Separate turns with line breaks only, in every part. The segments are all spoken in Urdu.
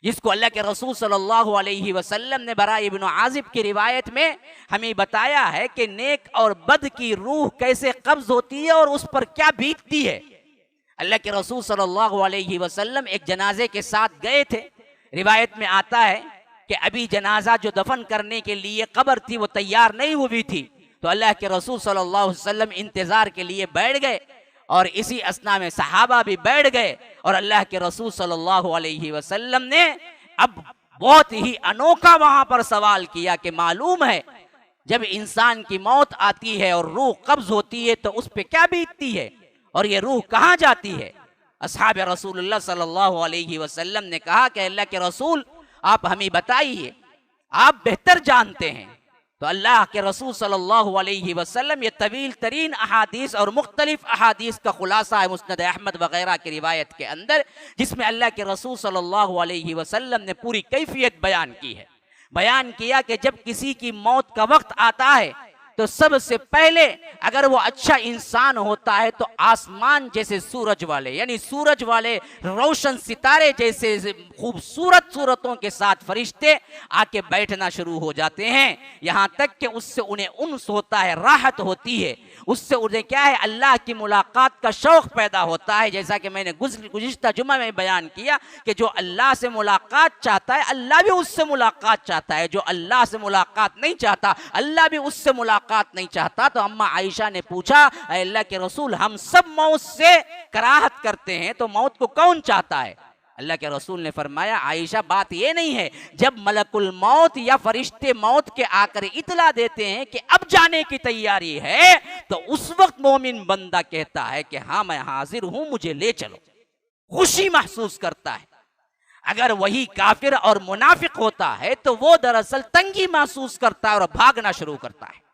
جس کو اللہ کے رسول صلی اللہ علیہ وسلم نے براء ابن عازب کی روایت میں ہمیں بتایا ہے کہ نیک اور بد کی روح کیسے قبض ہوتی ہے اور اس پر کیا بیتتی ہے۔ اللہ کے رسول صلی اللہ علیہ وسلم ایک جنازے کے ساتھ گئے تھے۔ روایت میں آتا ہے کہ ابھی جنازہ جو دفن کرنے کے لیے قبر تھی وہ تیار نہیں ہوئی تھی، تو اللہ کے رسول صلی اللہ علیہ وسلم انتظار کے لیے بیٹھ گئے، اور اسی اثناء میں صحابہ بھی بیٹھ گئے، اور اللہ کے رسول صلی اللہ علیہ وسلم نے اب بہت ہی انوکھا وہاں پر سوال کیا کہ معلوم ہے جب انسان کی موت آتی ہے اور روح قبض ہوتی ہے تو اس پہ کیا بیتتی ہے، اور یہ روح کہاں جاتی ہے؟ اصحاب رسول اللہ صلی اللہ علیہ وسلم نے کہا کہ اللہ کے رسول آپ ہمیں بتائیے، آپ بہتر جانتے ہیں۔ تو اللہ کے رسول صلی اللہ علیہ وسلم یہ طویل ترین احادیث اور مختلف احادیث کا خلاصہ ہے مسند احمد وغیرہ کی روایت کے اندر، جس میں اللہ کے رسول صلی اللہ علیہ وسلم نے پوری کیفیت بیان کی ہے۔ بیان کیا کہ جب کسی کی موت کا وقت آتا ہے تو سب سے پہلے اگر وہ اچھا انسان ہوتا ہے تو آسمان جیسے سورج والے، یعنی سورج والے روشن ستارے جیسے خوبصورت صورتوں کے ساتھ فرشتے آ کے بیٹھنا شروع ہو جاتے ہیں، یہاں تک کہ اس سے انہیں انس ہوتا ہے، راحت ہوتی ہے، اس سے انہیں کیا ہے اللہ کی ملاقات کا شوق پیدا ہوتا ہے۔ جیسا کہ میں نے گزشتہ جمعہ میں بیان کیا کہ جو اللہ سے ملاقات چاہتا ہے اللہ بھی اس سے ملاقات چاہتا ہے، جو اللہ سے ملاقات نہیں چاہتا اللہ بھی اس سے ملاقات نہیں چاہتا۔ تو اما عائشہ نے پوچھا اے اللہ کے رسول ہم سب موت سے کراہت کرتے ہیں تو موت کو کون چاہتا ہے؟ اللہ کے رسول نے فرمایا عائشہ بات یہ نہیں ہے، جب ملک الموت یا فرشتے موت کے آ کر اطلاع دیتے ہیں کہ اب جانے کی تیاری ہے تو اس وقت مومن بندہ کہتا ہے کہ ہاں میں حاضر ہوں مجھے لے چلو، خوشی محسوس کرتا ہے۔ اگر وہی کافر اور منافق ہوتا ہے تو وہ دراصل تنگی محسوس کرتا ہے اور بھاگنا شروع کرتا ہے۔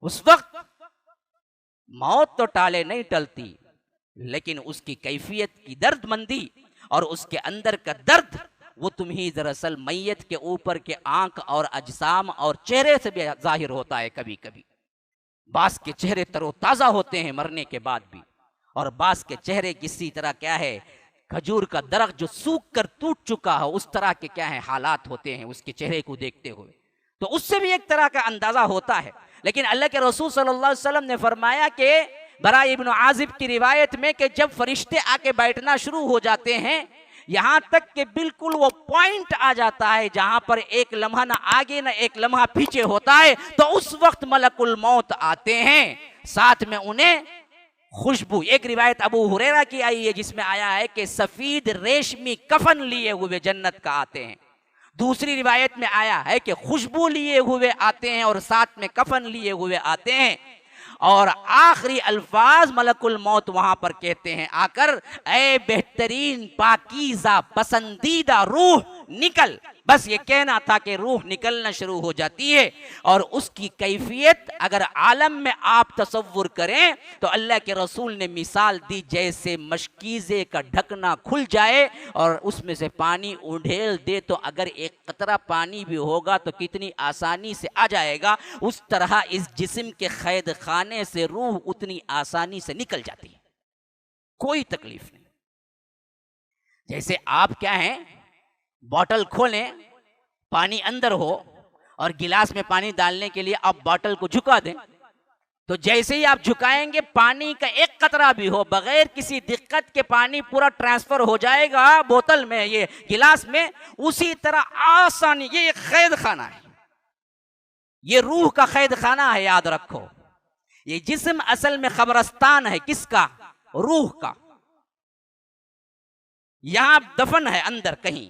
اس وقت موت تو ٹالے نہیں ٹلتی، لیکن اس کی کیفیت کی درد مندی اور اس کے اندر کا درد وہ تمہیں دراصل میت کے اوپر کے آنکھ اور اجسام اور چہرے سے بھی ظاہر ہوتا ہے۔ کبھی کبھی بعض کے چہرے تر و تازہ ہوتے ہیں مرنے کے بعد بھی، اور بعض کے چہرے کسی طرح کیا ہے کھجور کا درخت جو سوکھ کر ٹوٹ چکا ہو اس طرح کے کیا ہے حالات ہوتے ہیں اس کے چہرے کو دیکھتے ہوئے، تو اس سے بھی ایک طرح کا اندازہ ہوتا ہے۔ لیکن اللہ کے رسول صلی اللہ علیہ وسلم نے فرمایا کہ براء ابن عازب کی روایت میں کہ جب فرشتے آ کے بیٹھنا شروع ہو جاتے ہیں یہاں تک کہ بالکل وہ پوائنٹ آ جاتا ہے جہاں پر ایک لمحہ نہ آگے نہ ایک لمحہ پیچھے ہوتا ہے، تو اس وقت ملک الموت آتے ہیں، ساتھ میں انہیں خوشبو، ایک روایت ابو ہریرہ کی آئی ہے جس میں آیا ہے کہ سفید ریشمی کفن لیے ہوئے جنت کا آتے ہیں، دوسری روایت میں آیا ہے کہ خوشبو لیے ہوئے آتے ہیں اور ساتھ میں کفن لیے ہوئے آتے ہیں، اور آخری الفاظ ملک الموت وہاں پر کہتے ہیں آ کر اے بہترین پاکیزہ پسندیدہ روح نکل، بس یہ کہنا تھا کہ روح نکلنا شروع ہو جاتی ہے، اور اس کی کیفیت اگر عالم میں آپ تصور کریں تو اللہ کے رسول نے مثال دی جیسے مشکیزے کا ڈھکنا کھل جائے اور اس میں سے پانی اڈھیل دے تو اگر ایک قطرہ پانی بھی ہوگا تو کتنی آسانی سے آ جائے گا، اس طرح اس جسم کے قید خانے سے روح اتنی آسانی سے نکل جاتی ہے، کوئی تکلیف نہیں۔ جیسے آپ کیا ہیں بوٹل کھولیں پانی اندر ہو اور گلاس میں پانی ڈالنے کے لیے آپ بوٹل کو جھکا دیں، تو جیسے ہی آپ جھکائیں گے پانی کا ایک قطرہ بھی ہو بغیر کسی دقت کے پانی پورا ٹرانسفر ہو جائے گا بوتل میں یہ گلاس میں، اسی طرح آسانی یہ ایک قید خانہ ہے، یہ روح کا قید خانہ ہے، یاد رکھو۔ یہ جسم اصل میں قبرستان ہے، کس کا؟ روح کا، یہاں دفن ہے اندر کہیں،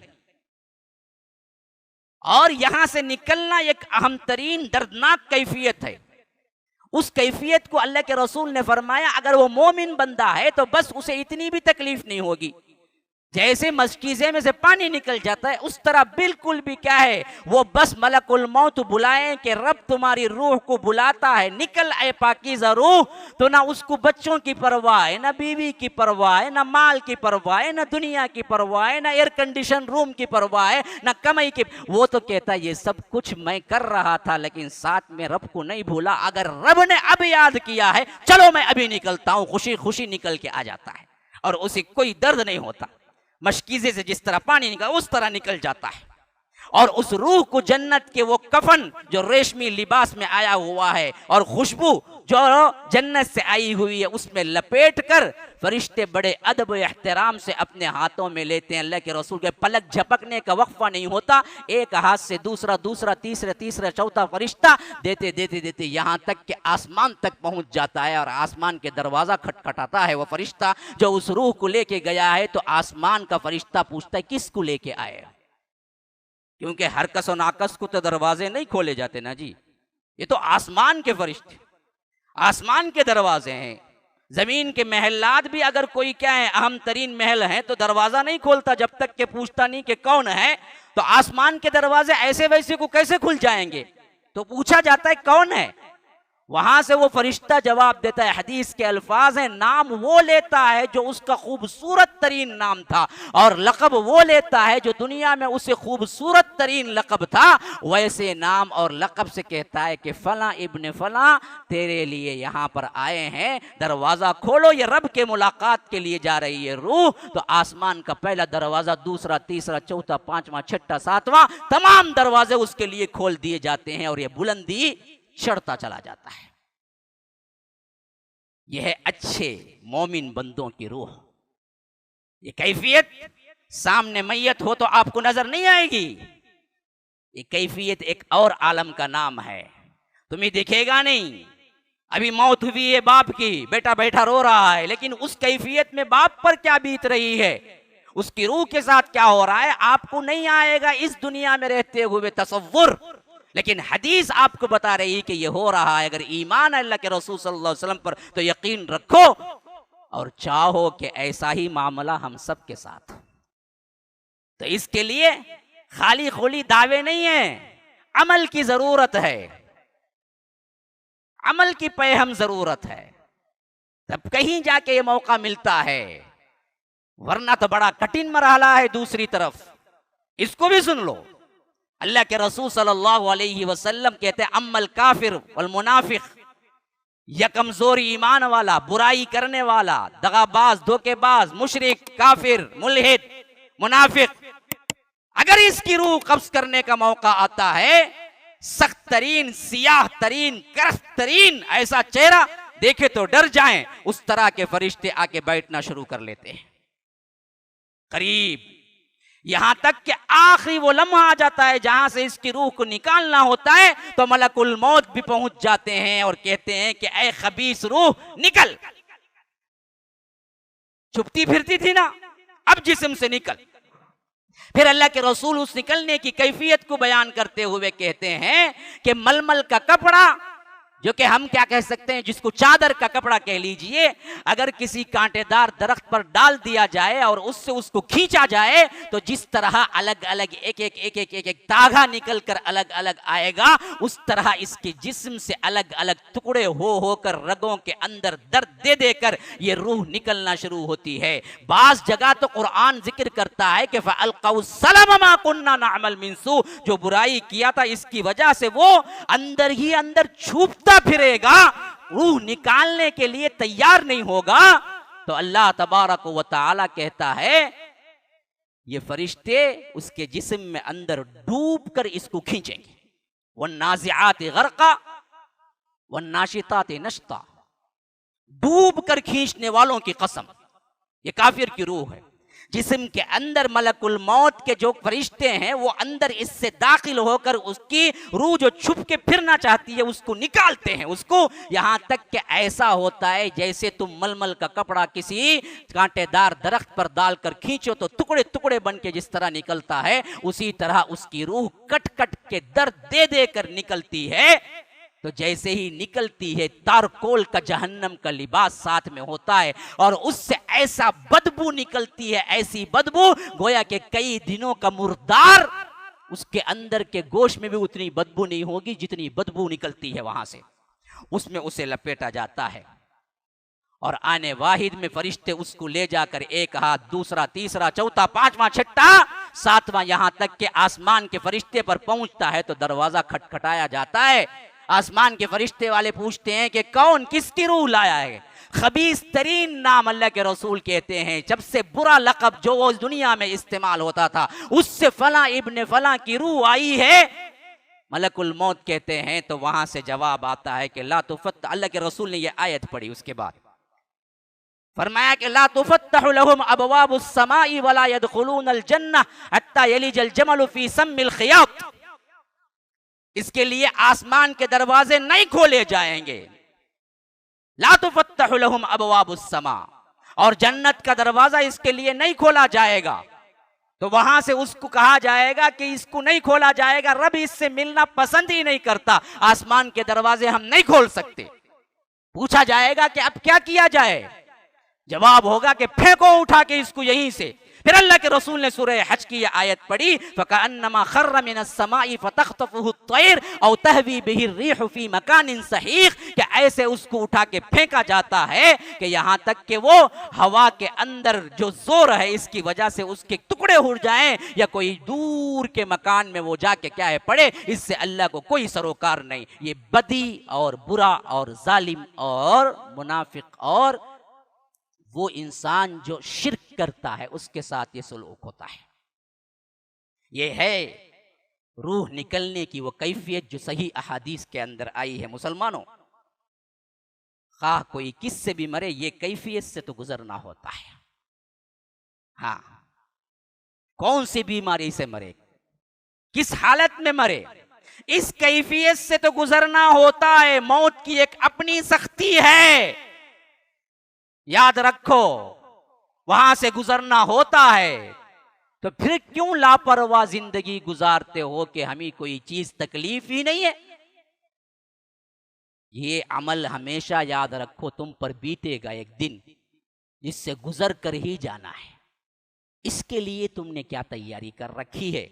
اور یہاں سے نکلنا ایک اہم ترین دردناک کیفیت ہے۔ اس کیفیت کو اللہ کے رسول نے فرمایا اگر وہ مومن بندہ ہے تو بس اسے اتنی بھی تکلیف نہیں ہوگی، جیسے مشکیزے میں سے پانی نکل جاتا ہے اس طرح بالکل بھی کیا ہے وہ بس ملک الموت بلائیں کہ رب تمہاری روح کو بلاتا ہے نکل اے پاکیزہ روح، تو نہ اس کو بچوں کی پرواہ ہے، نہ بیوی کی پرواہ ہے، نہ مال کی پرواہ ہے، نہ دنیا کی پرواہ ہے، نہ ایئر کنڈیشن روم کی پرواہ ہے، نہ کمائی کی، وہ تو کہتا ہے یہ سب کچھ میں کر رہا تھا لیکن ساتھ میں رب کو نہیں بھولا، اگر رب نے اب یاد کیا ہے چلو میں ابھی نکلتا ہوں، خوشی خوشی نکل کے آ جاتا ہے اور اسے کوئی درد نہیں ہوتا۔ مشکیزے سے جس طرح پانی نکل اس طرح نکل جاتا ہے، اور اس روح کو جنت کے وہ کفن جو ریشمی لباس میں آیا ہوا ہے اور خوشبو جو جنت سے آئی ہوئی ہے اس میں لپیٹ کر فرشتے بڑے ادب و احترام سے اپنے ہاتھوں میں لیتے ہیں۔ اللہ کے رسول کے پلک جھپکنے کا وقفہ نہیں ہوتا، ایک ہاتھ سے دوسرا تیسرا چوتھا فرشتہ دیتے دیتے دیتے یہاں تک کہ آسمان تک پہنچ جاتا ہے، اور آسمان کے دروازہ کھٹکھٹاتا ہے وہ فرشتہ جو اس روح کو لے کے گیا ہے، تو آسمان کا فرشتہ پوچھتا ہے کس کو لے کے آئے؟ کیونکہ ہر کس و ناکس کو تو دروازے نہیں کھولے جاتے نا جی، یہ تو آسمان کے فرشتے، آسمان کے دروازے ہیں۔ زمین کے محلات بھی اگر کوئی کیا ہے اہم ترین محل ہیں تو دروازہ نہیں کھولتا جب تک کہ پوچھتا نہیں کہ کون ہے، تو آسمان کے دروازے ایسے ویسے کو کیسے کھل جائیں گے؟ تو پوچھا جاتا ہے کون ہے؟ وہاں سے وہ فرشتہ جواب دیتا ہے، حدیث کے الفاظ ہیں، نام وہ لیتا ہے جو اس کا خوبصورت ترین نام تھا، اور لقب وہ لیتا ہے جو دنیا میں اسے خوبصورت ترین لقب تھا، ویسے نام اور لقب سے کہتا ہے کہ فلاں ابن فلاں تیرے لیے یہاں پر آئے ہیں، دروازہ کھولو، یہ رب کے ملاقات کے لیے جا رہی ہے روح۔ تو آسمان کا پہلا دروازہ، دوسرا، تیسرا، چوتھا، پانچواں، چھٹا، ساتواں، تمام دروازے اس کے لیے کھول دیے جاتے ہیں، اور یہ بلندی چڑھتا چلا جاتا ہے۔ یہ ہے اچھے مومن بندوں کی روح۔ یہ کیفیت سامنے میت ہو تو آپ کو نظر نہیں آئے گی، یہ کیفیت ایک اور عالم کا نام ہے، تمہیں دیکھے گا نہیں۔ ابھی موت ہوئی ہے باپ کی، بیٹا بیٹھا رو رہا ہے، لیکن اس کیفیت میں باپ پر کیا بیت رہی ہے، اس کی روح کے ساتھ کیا ہو رہا ہے، آپ کو نہیں آئے گا اس دنیا میں رہتے ہوئے تصور، لیکن حدیث آپ کو بتا رہی ہے کہ یہ ہو رہا ہے۔ اگر ایمان ہے اللہ کے رسول صلی اللہ علیہ وسلم پر تو یقین رکھو اور چاہو کہ ایسا ہی معاملہ ہم سب کے ساتھ۔ تو اس کے لیے خالی خولی دعوے نہیں ہیں، عمل کی ضرورت ہے، عمل کی پہم ضرورت ہے، تب کہیں جا کے یہ موقع ملتا ہے، ورنہ تو بڑا کٹھن مرحلہ ہے۔ دوسری طرف اس کو بھی سن لو، اللہ کے رسول صلی اللہ علیہ وسلم کہتے ہیں اما الکافر والمنافق، یا کمزور ایمان والا، برائی کرنے والا، دغاباز، دھوکے باز، مشرک، کافر، ملحد، منافق، اگر اس کی روح قبض کرنے کا موقع آتا ہے، سخت ترین، سیاہ ترین، کرخت ترین ایسا چہرہ دیکھے تو ڈر جائیں، اس طرح کے فرشتے آ کے بیٹھنا شروع کر لیتے ہیں قریب، یہاں تک کہ آخری وہ لمحہ آ جاتا ہے جہاں سے اس کی روح کو نکالنا ہوتا ہے، تو ملک الموت بھی پہنچ جاتے ہیں اور کہتے ہیں کہ اے خبیث روح نکل، چھپتی پھرتی تھی نا، اب جسم سے نکل۔ پھر اللہ کے رسول اس نکلنے کی کیفیت کو بیان کرتے ہوئے کہتے ہیں کہ ململ کا کپڑا، جو کہ ہم کیا کہہ سکتے ہیں، جس کو چادر کا کپڑا کہہ لیجئے، اگر کسی کانٹے دار درخت پر ڈال دیا جائے اور اس سے اس کو کھینچا جائے تو جس طرح الگ الگ ایک تاغا نکل کر الگ الگ آئے گا، اس طرح اس کے جسم سے الگ الگ ٹکڑے ہو کر رگوں کے اندر درد دے دے کر یہ روح نکلنا شروع ہوتی ہے۔ بعض جگہ تو قرآن ذکر کرتا ہے کہ فَأَلْقَوْا السَّلَمَ مَا كُنَّا نَعْمَلْ مِنْ سُوءٍ، جو برائی کیا تھا اس کی وجہ سے وہ اندر ہی اندر چھپتا پھرے گا، روح نکالنے کے لیے تیار نہیں ہوگا، تو اللہ تبارک و تعالی کہتا ہے یہ فرشتے اس کے جسم میں اندر ڈوب کر اس کو کھینچیں گے۔ وَالنَّازِعَاتِ غَرْقًا وَالنَّاشِطَاتِ نَشْطًا، ڈوب کر کھینچنے والوں کی قسم، یہ کافر کی روح ہے۔ جسم کے اندر ملک الموت کے جو فرشتے ہیں وہ اندر اس سے داخل ہو کر اس کی روح جو چھپ کے پھرنا چاہتی ہے اس کو نکالتے ہیں، اس کو، یہاں تک کہ ایسا ہوتا ہے جیسے تم ململ کا کپڑا کسی کانٹے دار درخت پر ڈال کر کھینچو تو ٹکڑے ٹکڑے بن کے جس طرح نکلتا ہے، اسی طرح اس کی روح کٹ کٹ کے درد دے دے کر نکلتی ہے۔ تو جیسے ہی نکلتی ہے تارکول کا جہنم کا لباس ساتھ میں ہوتا ہے، اور اس سے ایسا بدبو نکلتی ہے، ایسی بدبو گویا کہ کئی دنوں کا مردار، اس کے اندر کے گوشت میں بھی اتنی بدبو نہیں ہوگی جتنی بدبو نکلتی ہے وہاں سے، اس میں اسے لپیٹا جاتا ہے، اور آنے واحد میں فرشتے اس کو لے جا کر ایک ہاتھ، دوسرا، تیسرا، چوتھا، پانچواں، چھٹا، ساتواں، یہاں تک کہ آسمان کے فرشتے پر پہنچتا ہے تو دروازہ کھٹکھٹایا جاتا ہے۔ آسمان کے فرشتے والے پوچھتے ہیں کہ کون، کس کی روح لایا ہے؟ خبیث ترین نام اللہ کے رسول کہتے ہیں، جب سے برا لقب جو اس دنیا میں استعمال ہوتا تھا اس سے فلاں ابن فلاں کی روح آئی ہے، ملک الموت کہتے ہیں تو وہاں سے جواب آتا ہے کہ لا تفتح، اللہ کے رسول نے یہ آیت پڑھی، اس کے بعد فرمایا کہ لا تفتح لهم ابواب السماء ولا يدخلون الجنہ حتى يلج الجمل في سم الخياط، اس کے لیے آسمان کے دروازے نہیں کھولے جائیں گے، لا تفتح لهم ابواب السماء، اور جنت کا دروازہ اس کے لیے نہیں کھولا جائے گا۔ تو وہاں سے اس کو کہا جائے گا کہ اس کو نہیں کھولا جائے گا، رب اس سے ملنا پسند ہی نہیں کرتا، آسمان کے دروازے ہم نہیں کھول سکتے۔ پوچھا جائے گا کہ اب کیا کیا جائے؟ جواب ہوگا کہ پھینکو اٹھا کے اس کو یہیں سے۔ پھر اللہ کے رسول نے سورہ حج کی یہ آیت پڑھی، فَكَأَنَّمَا خَرَّ مِنَ السَّمَاءِ فَتَخْطَفُهُ الطَّيْرُ أَوْ تَهْوِي بِهِ الرِّيحُ فِي مَكَانٍ سَحِيقٍ، کہ ایسے اس کو اٹھا کے پھینکا جاتا ہے کہ یہاں تک کہ وہ ہوا کے اندر جو زور ہے اس کی وجہ سے اس کے ٹکڑے اڑ جائیں، یا کوئی دور کے مکان میں وہ جا کے کیا ہے پڑے، اس سے اللہ کو کوئی سروکار نہیں۔ یہ بدی اور برا اور ظالم اور منافق اور وہ انسان جو شرک کرتا ہے اس کے ساتھ یہ سلوک ہوتا ہے۔ یہ ہے روح نکلنے کی وہ کیفیت جو صحیح احادیث کے اندر آئی ہے۔ مسلمانوں، خواہ کوئی کس سے بھی مرے، یہ کیفیت سے تو گزرنا ہوتا ہے۔ ہاں، کون سی بیماری سے مرے، کس حالت میں مرے، اس کیفیت سے تو گزرنا ہوتا ہے۔ موت کی ایک اپنی سختی ہے، یاد رکھو، وہاں سے گزرنا ہوتا ہے۔ تو پھر کیوں لاپرواہ زندگی گزارتے ہو کہ ہمیں کوئی چیز تکلیف ہی نہیں ہے؟ یہ عمل ہمیشہ یاد رکھو تم پر بیتے گا ایک دن، جس سے گزر کر ہی جانا ہے۔ اس کے لیے تم نے کیا تیاری کر رکھی ہے؟